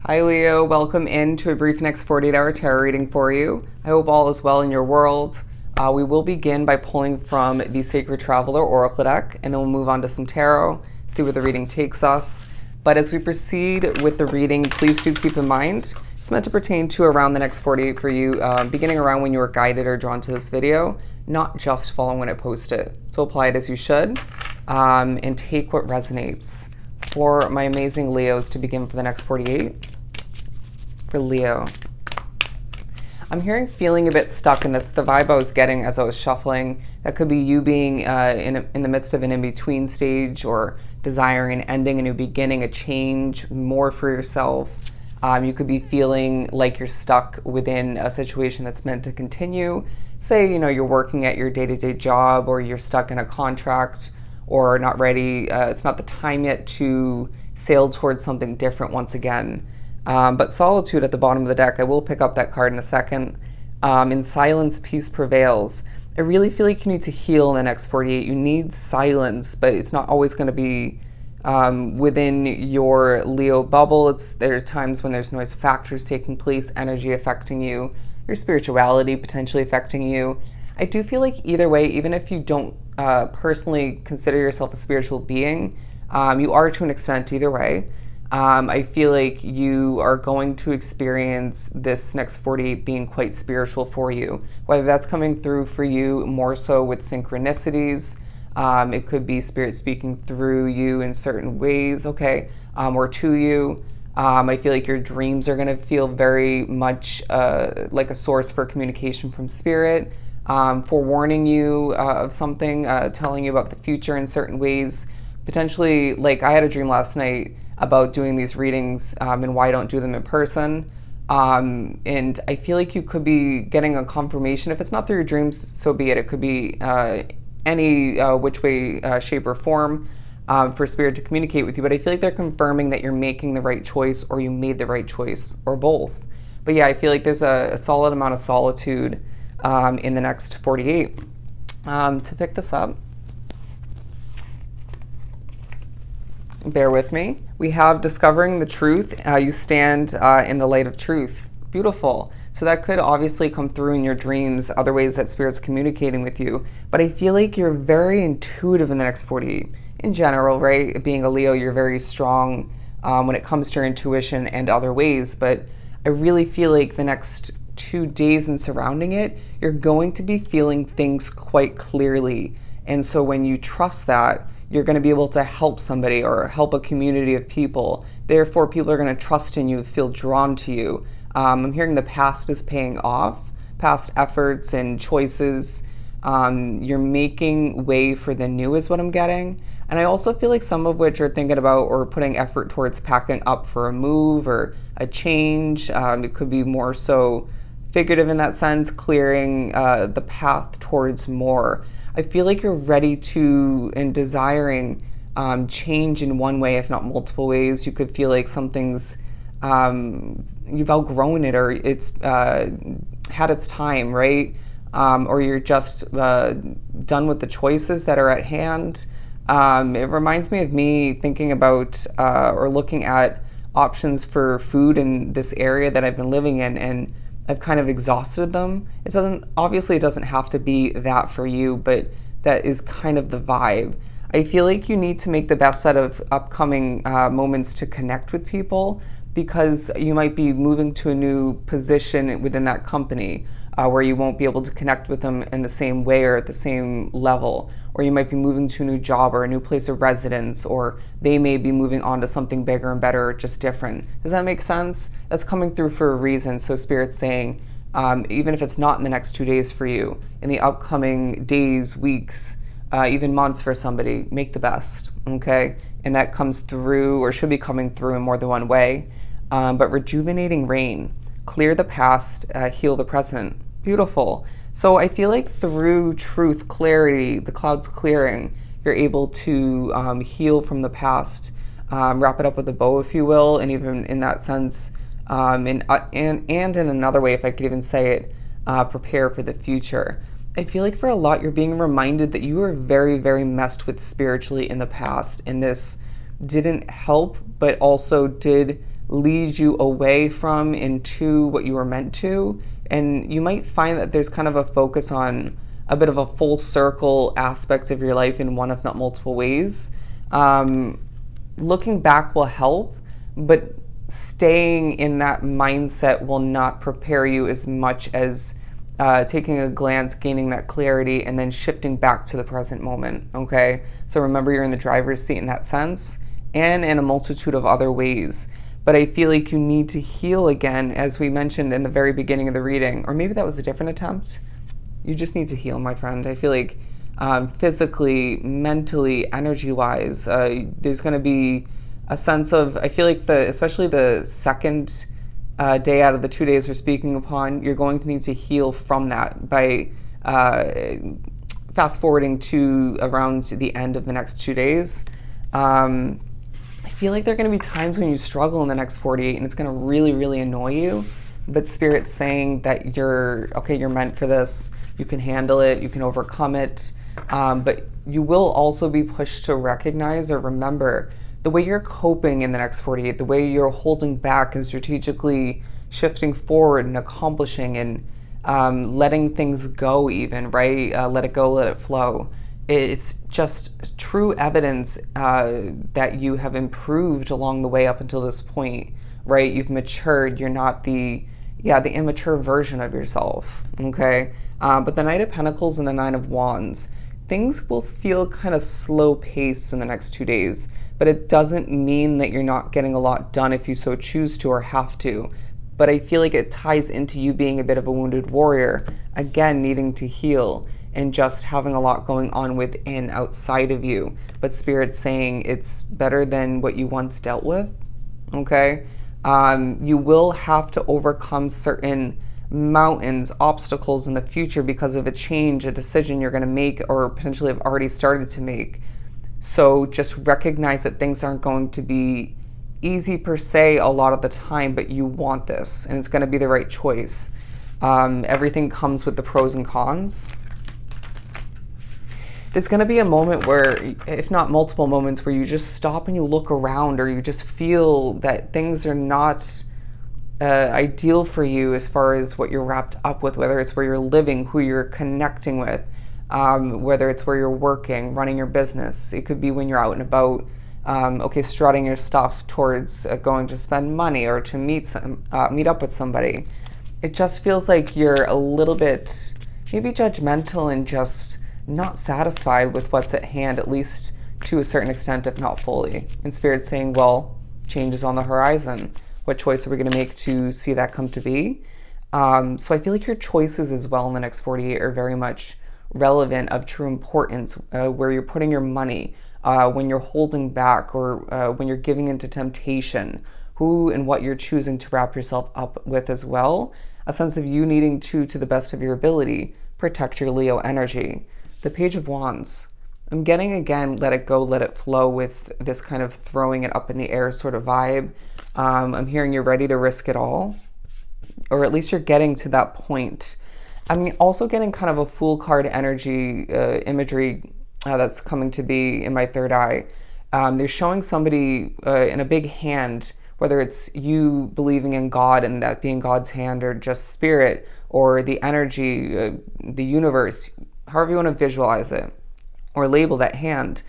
Hi Leo, welcome into a brief next 48-hour tarot reading for you. I hope all is well in your world. We will begin by pulling from the Sacred Traveler Oracle deck, and then we'll move on to some tarot, see where the reading takes us. But as we proceed with the reading, please do keep in mind, it's meant to pertain to around the next 48 for you, beginning around when you were guided or drawn to this video, not just following when I post it. So apply it as you should, and take what resonates. For my amazing Leos to begin for the next 48. For Leo, I'm hearing feeling a bit stuck, and that's the vibe I was getting as I was shuffling. That could be you being in the midst of an in-between stage, or desiring an ending, a new beginning, a change, more for yourself. You could be feeling like you're stuck within a situation that's meant to continue. Say, you're working at your day-to-day job, or you're stuck in a contract, or not ready. It's not the time yet to sail towards something different once again. But Solitude at the bottom of the deck, I will pick up that card in a second. In silence, peace prevails. I really feel like you need to heal in the next 48. You need silence, but it's not always going to be within your Leo bubble. There are times when there's noise factors taking place, energy affecting you, your spirituality potentially affecting you. I do feel like either way, even if you don't personally consider yourself a spiritual being, you are to an extent either way. I feel like you are going to experience this next 48 being quite spiritual for you, whether that's coming through for you more so with synchronicities. It could be spirit speaking through you in certain ways, okay, or to you. I feel like your dreams are going to feel very much like a source for communication from spirit, forewarning you of something, telling you about the future in certain ways. Potentially, like I had a dream last night about doing these readings and why I don't do them in person. And I feel like you could be getting a confirmation. If it's not through your dreams, so be it. It could be any which way, shape, or form for spirit to communicate with you. But I feel like they're confirming that you're making the right choice, or you made the right choice, or both. But yeah, I feel like there's a solid amount of solitude in the next 48. To pick this up, bear with me. We have discovering the truth. You stand in the light of truth. Beautiful. So that could obviously come through in your dreams, other ways that Spirit's communicating with you. But I feel like you're very intuitive in the next 48. In general, right? Being a Leo, you're very strong when it comes to your intuition and other ways. But I really feel like the next 2 days and surrounding it, you're going to be feeling things quite clearly. And so when you trust that, you're going to be able to help somebody or help a community of people. Therefore, people are going to trust in you, feel drawn to you. I'm hearing the past is paying off, past efforts and choices. You're making way for the new is what I'm getting. And I also feel like some of which are thinking about or putting effort towards packing up for a move or a change. It could be more so figurative in that sense, clearing the path towards more. I feel like you're ready to and desiring change in one way, if not multiple ways. You could feel like something's, you've outgrown it, or it's had its time, right? Or you're just done with the choices that are at hand. It reminds me of me thinking about or looking at options for food in this area that I've been living in, and I've kind of exhausted them. It doesn't have to be that for you, but that is kind of the vibe. I feel like you need to make the best out of upcoming moments to connect with people, because you might be moving to a new position within that company where you won't be able to connect with them in the same way or at the same level. Or you might be moving to a new job or a new place of residence, or they may be moving on to something bigger and better or just different. Does that make sense? That's coming through for a reason. So Spirit's saying, even if it's not in the next 2 days for you, in the upcoming days, weeks, even months for somebody, make the best, okay? And that comes through, or should be coming through in more than one way. But rejuvenating rain, clear the past, heal the present. Beautiful. So I feel like through truth, clarity, the clouds clearing, you're able to heal from the past, wrap it up with a bow, if you will, and even in that sense, and in another way, if I could even say it, prepare for the future. I feel like for a lot, you're being reminded that you were very, very messed with spiritually in the past, and this didn't help, but also did lead you away from into what you were meant to. And you might find that there's kind of a focus on a bit of a full circle aspect of your life in one, if not multiple ways. Looking back will help, but staying in that mindset will not prepare you as much as taking a glance, gaining that clarity, and then shifting back to the present moment. Okay, so remember, you're in the driver's seat in that sense, and in a multitude of other ways. But I feel like you need to heal again, as we mentioned in the very beginning of the reading, or maybe that was a different attempt. You just need to heal, my friend. I feel like physically, mentally, energy-wise, there's going to be a sense of, I feel like especially the second day out of the 2 days we're speaking upon, you're going to need to heal from that by fast forwarding to around the end of the next 2 days. I feel like there are going to be times when you struggle in the next 48 and it's going to really, really annoy you. But Spirit's saying that you're meant for this. You can handle it. You can overcome it. But you will also be pushed to recognize or remember the way you're coping in the next 48, the way you're holding back and strategically shifting forward and accomplishing and letting things go even, right? Let it go, let it flow. It's just true evidence that you have improved along the way up until this point, right? You've matured. You're not the immature version of yourself, okay? But the Knight of Pentacles and the Nine of Wands, things will feel kind of slow paced in the next 2 days, but it doesn't mean that you're not getting a lot done if you so choose to or have to. But I feel like it ties into you being a bit of a wounded warrior, again, needing to heal and just having a lot going on within, outside of you. But Spirit's saying it's better than what you once dealt with, okay? You will have to overcome certain mountains, obstacles in the future because of a change, a decision you're going to make or potentially have already started to make. So just recognize that things aren't going to be easy per se a lot of the time, but you want this and it's going to be the right choice. Everything comes with the pros and cons. There's going to be a moment where, if not multiple moments, where you just stop and you look around, or you just feel that things are not ideal for you as far as what you're wrapped up with, whether it's where you're living, who you're connecting with, whether it's where you're working, running your business. It could be when you're out and about, strutting your stuff towards going to spend money or to meet up with somebody. It just feels like you're a little bit maybe judgmental and just not satisfied with what's at hand, at least to a certain extent, if not fully. And Spirit's saying, well, change is on the horizon. What choice are we going to make to see that come to be? So I feel like your choices as well in the next 48 are very much relevant, of true importance, where you're putting your money, when you're holding back, or when you're giving into temptation, who and what you're choosing to wrap yourself up with as well. A sense of you needing to the best of your ability, protect your Leo energy. The Page of Wands. I'm getting, again, let it go, let it flow, with this kind of throwing it up in the air sort of vibe. I'm hearing you're ready to risk it all, or at least you're getting to that point. I'm also getting kind of a Fool card energy imagery that's coming to be in my third eye. They're showing somebody in a big hand, whether it's you believing in God and that being God's hand, or just spirit, or the energy, the universe, however you want to visualize it or label that hand.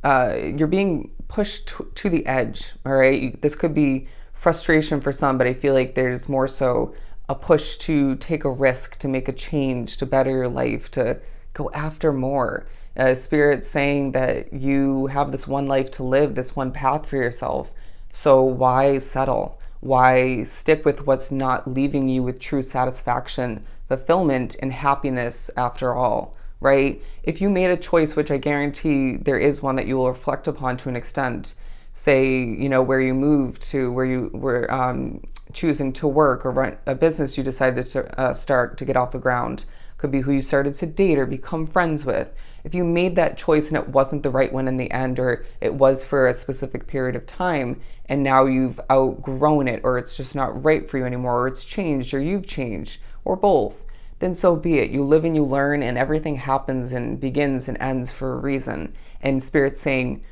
You're being pushed to the edge, all right? This could be frustration for some, but I feel like there's more so a push to take a risk, to make a change, to better your life, to go after more. Spirit saying that you have this one life to live, this one path for yourself. So why settle? Why stick with what's not leaving you with true satisfaction, fulfillment, and happiness after all, right? If you made a choice, which I guarantee there is one that you will reflect upon to an extent, say, where you moved to, where you were choosing to work, or run a business you decided to start to get off the ground, could be who you started to date or become friends with. If you made that choice and it wasn't the right one in the end, or it was for a specific period of time, and now you've outgrown it, or it's just not right for you anymore, or it's changed, or you've changed, or both, then so be it. You live and you learn, and everything happens and begins and ends for a reason. And Spirit's saying,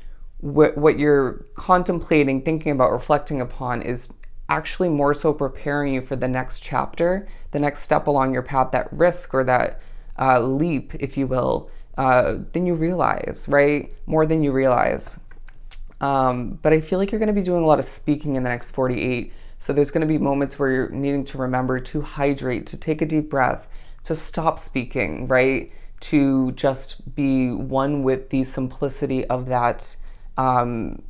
what you're contemplating, thinking about, reflecting upon is actually more so preparing you for the next chapter, the next step along your path, that risk or that leap, if you will, than you realize, right? More than you realize. But I feel like you're going to be doing a lot of speaking in the next 48. So there's going to be moments where you're needing to remember to hydrate, to take a deep breath, to stop speaking, right? To just be one with the simplicity of that non-action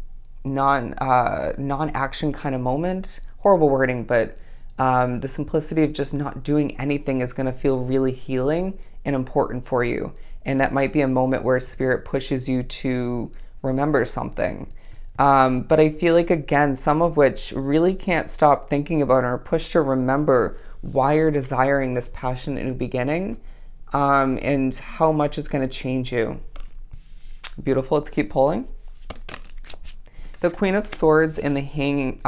kind of moment. Horrible wording, but the simplicity of just not doing anything is going to feel really healing and important for you. And that might be a moment where spirit pushes you to remember something. But I feel like, again, some of which really can't stop thinking about or push to remember why you're desiring this passionate new beginning, and how much it's going to change you. Beautiful. Let's keep pulling. The Queen of Swords and the Hanged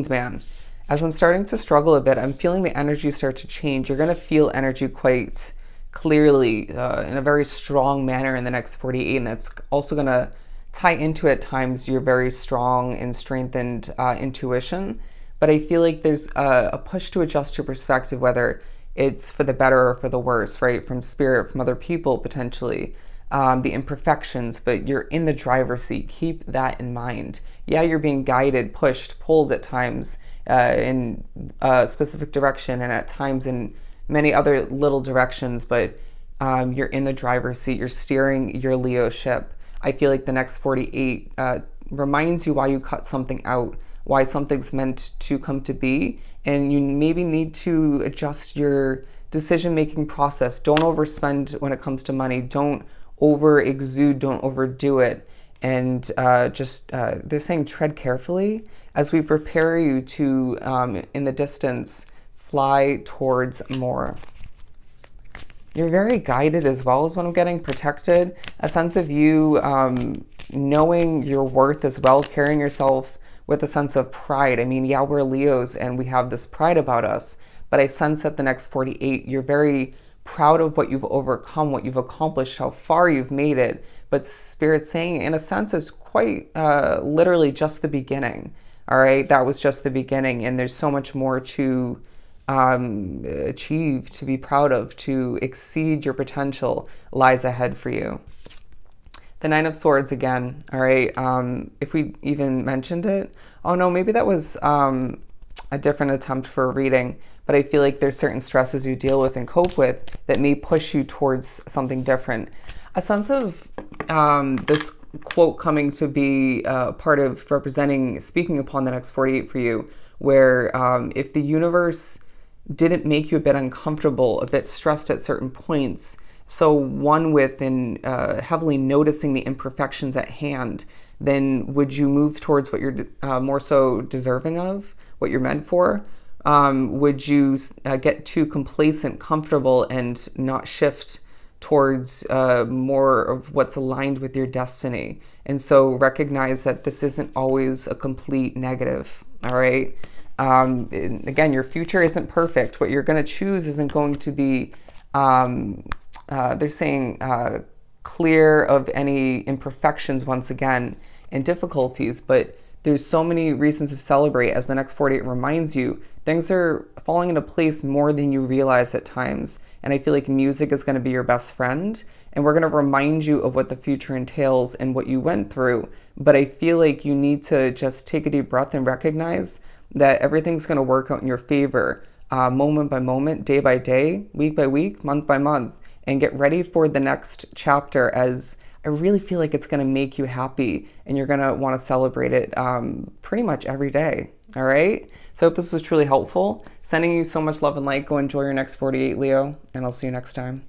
Man. As I'm starting to struggle a bit, I'm feeling the energy start to change. You're going to feel energy quite clearly in a very strong manner in the next 48, and that's also going to tie into at times your very strong and strengthened intuition. But I feel like there's a push to adjust your perspective, whether it's for the better or for the worse, right? From spirit, from other people potentially, the imperfections, but you're in the driver's seat. Keep that in mind. Yeah, you're being guided, pushed, pulled at times in a specific direction, and at times in many other little directions, but you're in the driver's seat. You're steering your Leo ship. I feel like the next 48 reminds you why you cut something out, why something's meant to come to be, and you maybe need to adjust your decision-making process. Don't overspend when it comes to money. Don't over-exude, don't overdo it. And they're saying tread carefully as we prepare you to, in the distance, fly towards more. You're very guided as well as what I'm getting, protected, a sense of you knowing your worth as well, carrying yourself with a sense of pride. I mean, yeah, we're Leos and we have this pride about us, but I sense at the next 48, you're very proud of what you've overcome, what you've accomplished, how far you've made it. But Spirit's saying, in a sense, it's quite literally just the beginning. All right, that was just the beginning, and there's so much more to achieve, to be proud of, to exceed your potential lies ahead for you. The Nine of Swords again. All right, if we even mentioned it. Oh no, maybe that was a different attempt for a reading. But I feel like there's certain stresses you deal with and cope with that may push you towards something different. A sense of this quote coming to be part of representing, speaking upon the next 48 for you, where if the universe didn't make you a bit uncomfortable, a bit stressed at certain points, so one with in heavily noticing the imperfections at hand, then would you move towards what you're more so deserving of, what you're meant for? Would you get too complacent, comfortable, and not shift towards more of what's aligned with your destiny? And so recognize that this isn't always a complete negative, all right? Again, your future isn't perfect. What you're going to choose isn't going to be, they're saying, clear of any imperfections once again and difficulties, but there's so many reasons to celebrate. As the next 48 reminds you, things are falling into place more than you realize at times. And I feel like music is going to be your best friend. And we're going to remind you of what the future entails and what you went through. But I feel like you need to just take a deep breath and recognize that everything's going to work out in your favor, moment by moment, day by day, week by week, month by month. And get ready for the next chapter, as I really feel like it's going to make you happy and you're going to want to celebrate it pretty much every day. All right. So I hope this was truly helpful. Sending you so much love and light. Go enjoy your next 48, Leo, and I'll see you next time.